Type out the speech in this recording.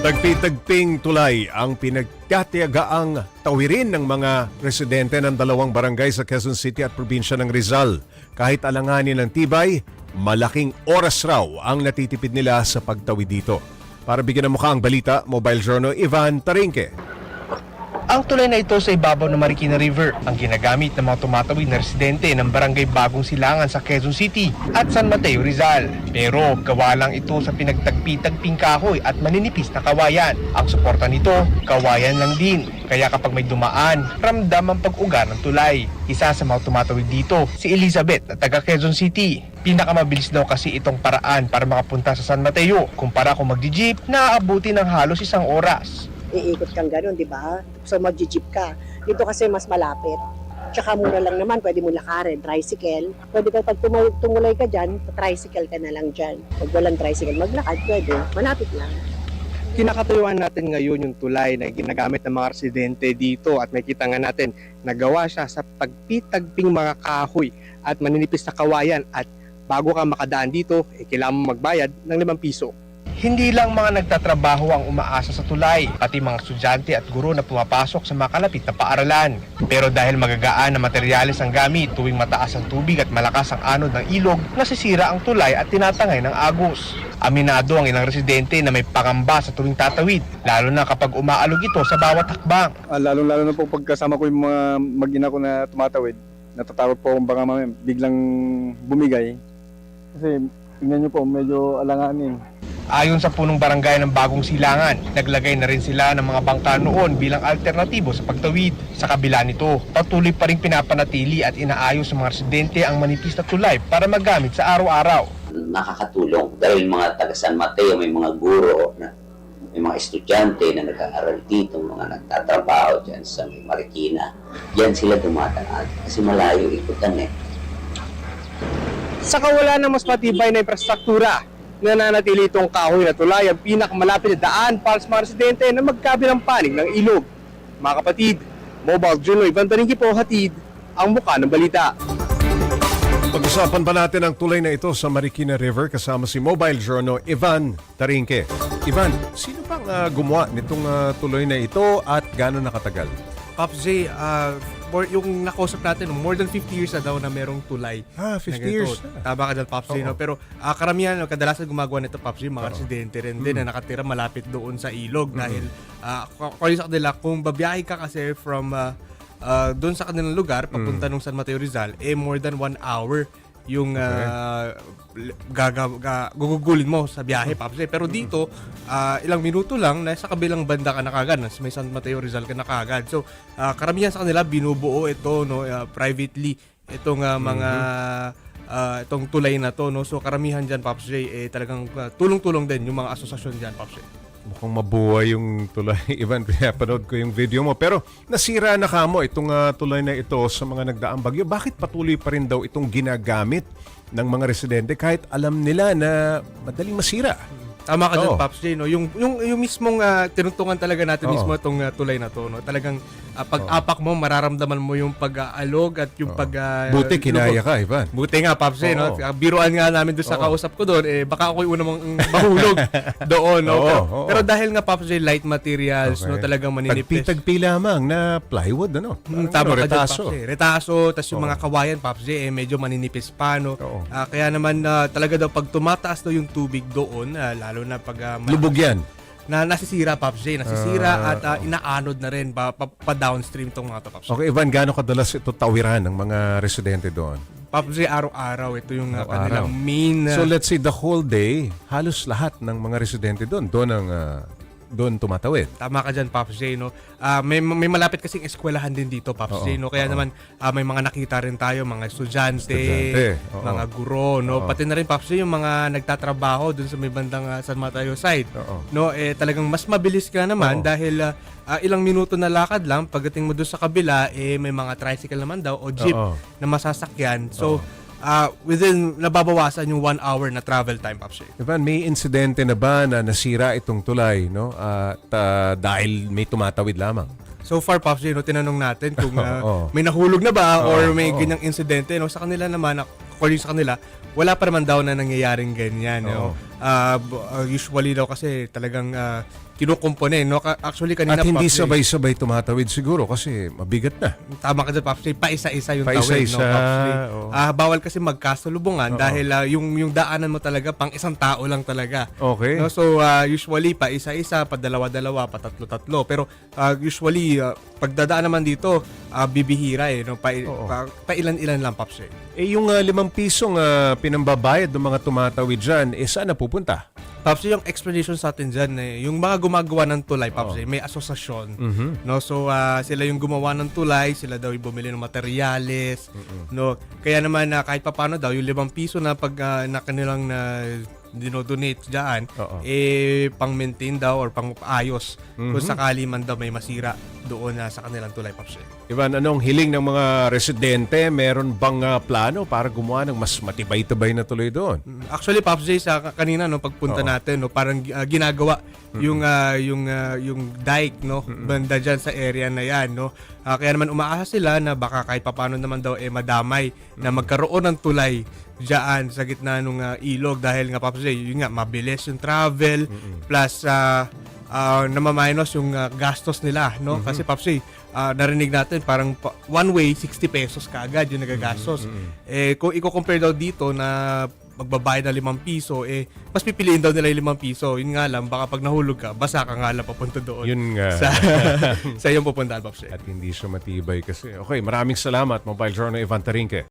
Tagpi-tagping tulay ang pinagkatiagaang tawirin ng mga residente ng dalawang barangay sa Quezon City at probinsya ng Rizal. Kahit alanganin ng tibay, malaking oras raw ang natitipid nila sa pagtawid dito. Para bigyan ng mukha ang balita, Mobile Journal Ivan Tarinque. Ang tulay na ito sa ibabaw ng Marikina River ang ginagamit ng mga tumatawid na residente ng barangay Bagong Silangan sa Quezon City at San Mateo, Rizal. Pero gawa lang ito sa pinagtagpi-tagping kahoy at maninipis na kawayan. Ang suporta nito, kawayan lang din. Kaya kapag may dumaan, ramdam ang pag-uga ng tulay. Isa sa mga tumatawid dito, si Elizabeth na taga Quezon City. Pinakamabilis daw kasi itong paraan para makapunta sa San Mateo. Kumpara kung magji-jeep, naaabuti ng halos 1 oras. Iikot kang gano'n, di ba? So mag-jeep ka. Dito kasi mas malapit. Tsaka mura lang naman, pwede mo lakarin, tricycle. Pwede ka pag tumulay ka dyan, tricycle ka na lang dyan. Pag walang tricycle, maglakad, pwede. Malapit lang. Kinakatuyuan natin ngayon yung tulay na ginagamit ng mga residente dito at makita nga natin nagawa siya sa pagpitagping mga kahoy at maninipis na kawayan at bago ka makadaan dito, kailangan mo magbayad ng 5 piso. Hindi lang mga nagtatrabaho ang umaasa sa tulay, pati mga estudyante at guro na pumapasok sa mga kalapit na paaralan. Pero dahil magagaan na materyales ang gamit, tuwing mataas ang tubig at malakas ang anod ng ilog, nasisira ang tulay at tinatangay ng agos. Aminado ang ilang residente na may pangamba sa tuwing tatawid, lalo na kapag umaalog ito sa bawat hakbang. Lalo-lalo na po pagkasama ko yung mga mag-ina ko na tumatawid, natatakot po akong baka mamaya biglang bumigay. Kasi tingnan nyo po, medyo alanganin. Ayon sa punong barangay ng Bagong Silangan, naglagay na rin sila ng mga bangka noon bilang alternatibo sa pagtawid. Sa kabila nito, patuloy pa rin pinapanatili at inaayos sa mga residente ang manipis na tulay para magamit sa araw-araw. Nakakatulong dahil mga taga San Mateo, may mga guro, may mga estudyante na nag-aaral dito, mga nagtatrabaho dyan sa Marikina. Diyan sila dumataan kasi malayo ikutan eh. Sa kawalan ng mas matibay na infrastruktura, nananatili itong kahoy na tulay ang pinakamalapit na daan para sa mga residente na magkabilang panig ng ilog. Mga kapatid, Mobile Journal Ivan Tarinque po, hatid ang mukha ng balita. Pag-usapan pa natin ang tulay na ito sa Marikina River kasama si Mobile Journal Ivan Tarinque. Ivan, sino bang gumawa nitong tuloy na ito at gaano nakatagal? Pops J, yung nakausap natin, more than 50 years na daw na merong tulay. 50 na years na. Tama ka dyan, Pops J. No? Pero karamihan, kadalasan gumagawa nito, Pops J, mga residente rin din na nakatira malapit doon sa ilog. Dahil, sa kanila, kung babiyahe ka kasi from doon sa kanilang lugar, papunta nung San Mateo Rizal, more than 1 hour yung gugugulin mo sa biyahe, Pops J. Pero dito, ilang minuto lang, nasa kabilang banda ka na kagad, may San Mateo Rizal ka na kagad. So, karamihan sa kanila, binubuo ito privately, itong mga itong tulay na to. No? So, karamihan dyan, Pops J, talagang tulong-tulong din yung mga asosasyon dyan, Pops J. Mukhang mabuhay yung tulay. Ivan, pinapanood ko yung video mo. Pero nasira na kamo itong tulay na ito sa mga nagdaang bagyo. Bakit patuloy pa rin daw itong ginagamit ng mga residente kahit alam nila na madaling masira? Tama ka dyan, Pops J. No? Yung mismong tinuntungan talaga natin mismo itong tulay na to. No? Talagang pag-apak mo, mararamdaman mo yung pag-aalog at yung pag... Buti kinaya ka, Ivan. Buti nga, Pops J. No? Biruan nga namin doon sa kausap ko doon, baka ako yung unang mahulog doon. No? Pero dahil nga, Pops J, light materials, no? Talagang maninipis. Tagpi lamang na plywood, ano? Tama ka dyan, retaso. Pops J. Retaso, tas yung mga kawayan, Pops J, medyo maninipis pa. No? Kaya naman, talaga daw, pag tumataas daw yung tubig doon, lalo na pag lubog yan. Na nasisira, Pops J. Nasisira at inaanod na rin pa-downstream itong mga to, Pops J. Okay, Ivan, gaano kadalas ito tawiran ng mga residente doon? Pops J, araw-araw. Ito yung kanilang main... So let's say the whole day, halos lahat ng mga residente doon tumatawid. Tama ka dyan, Pops J. No? May malapit kasing eskwelahan din dito, Pops J. No? Kaya naman may mga nakita rin tayo, mga estudyante. Mga guro. No? Pati na rin, Pops J, yung mga nagtatrabaho dun sa may bandang San Mateo side. No? Talagang mas mabilis ka naman dahil ilang minuto na lakad lang. Pagdating mo dun sa kabila, may mga tricycle naman daw o jeep na masasakyan. So, nababawasan yung 1 hour na travel time, Pops J. Ivan, may insidente na ba na nasira itong tulay, no? At dahil may tumatawid lamang? So far, Pops J, no, tinanong natin kung may nahulog na ba or may ganyang insidente. No? Sa kanila naman, according sa kanila, wala pa naman daw na nangyayaring ganyan. No? Usually daw kasi talagang kinukumpone, no? Actually, kanina, At hindi Pops, sabay-sabay tumatawid siguro kasi mabigat na. tama ka dyan, Pops, pa-isa-isa yung Pa-isa-isa, tawid, no, Pops? oo. Bawal kasi magkasalubungan Oo. dahil yung daanan mo talaga pang isang tao lang talaga. Okay. No, so usually pa isa-isa, pa dalawa-dalawa, pa tatlo-tatlo. Pero usually pagdadaan naman dito, bibihira no, Oo. pa ilan-ilan lang, Pops. Yung 5 pisong pinambabayad ng mga tumatawid dyan, saan na pupunta? Pops, yung explanation sa atin dyan, yung mga gumagawa ng tulay, Pops, Oo. may asosasyon. Mhm. No, so sila yung gumawa ng tulay, sila daw yung bumili ng materyales, no. Kaya naman kahit papaano daw yung 5 piso na pag na kanilang dinodonate diyan, Oo. pang-maintain daw or pang-ayos kung Mhm. sakali man daw may masira doon sa kanilang tulay, Pops. Ivan, anong hiling ng mga residente? Meron bang plano para gumawa ng mas matibay-tibay na tuloy doon? Actually, Pops J, sa kanina no pagpunta Oo. natin, no, parang ginagawa yung dike, no, banda diyan sa area na 'yan, no. Kaya naman umaasa sila na baka kahit papaano naman daw madamay na magkaroon ng tulay diyan sa gitna ng ilog dahil nga, Pops J, yun nga mabilis yung travel plus namaminus yung gastos nila, no. Kasi, Pops J, narinig natin parang one way 60 pesos kaagad yung nagagastos. Kung i-compare daw dito na magbabayad na 5 piso, mas pipiliin daw nila yung 5 piso. Yun nga lang, baka pag nahulog ka, basa ka nga lang papunta doon. Yun nga. Sa iyong pupuntahan, Pops J. At hindi siya matibay kasi. Okay, maraming salamat, Mobile Journal Ivan Tarinque.